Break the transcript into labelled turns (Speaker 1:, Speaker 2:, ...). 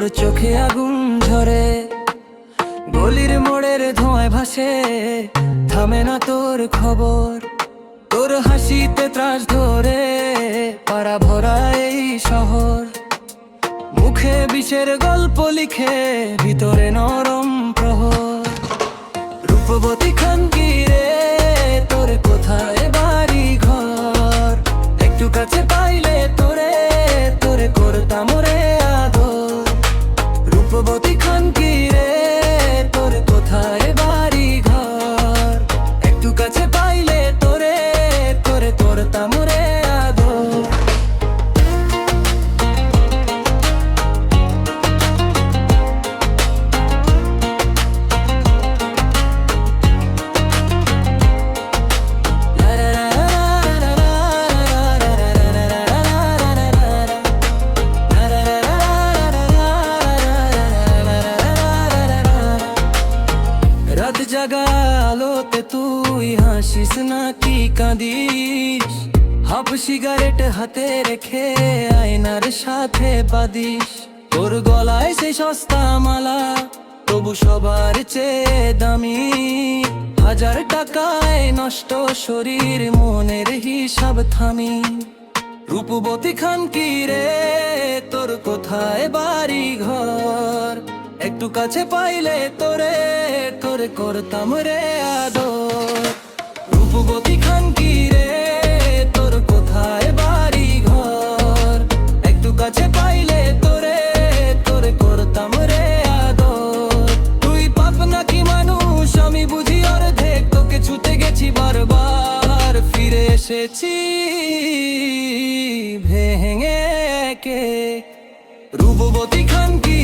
Speaker 1: তোর চোখে আগুন ঝরে, গলির মোড়ের ধোঁয়ায় ভাসে, থামে না তোর খবর। তোর হাসিতে ত্রাস ধরে পাড়া ভরা এই শহর, মুখে বিষের গল্প লিখে ভিতরে নরম প্রহর। রূপবতী খানকি রে, তোর কোথায় বাড়ি ঘর? একটু কাছে পাইলে তোরে তোরে করতাম রে আদর। রূপবতী খানকি রে, তোর কোথায় বাড়ি ঘর? একটু কাছে পাইলে তোরে তোরে করতাম রে আদর। রাত জাগা আলোতে তুই হাসিস নাকি কাঁদিস? হাফ সিগারেট হাতে রেখে আয়নার সাথে বাদিস। তোর গলায় সেই সস্তা মালা তবু সবার চেয়ে দামি। 1000 টাকায় নষ্ট শরীর, মনের হিসাব থামি। রূপবতী খানকি রে, তোর কোথায় বাড়ি ঘর? একটু কাছে পাইলে তোরে তোরে করতাম রে আদর। রূপবতী খানকি রে, তোর কোথায় বাড়ি ঘর? একটু কাছে পাইলে তোরে তোরে করতাম রে আদর। তুই পাপ নাকি মানুষ আমি বুঝি অর্ধেক, তোকে ছুটে গেছি বারবার, ফিরে এসেছি ভেঙে কে। রূপবতী খানকি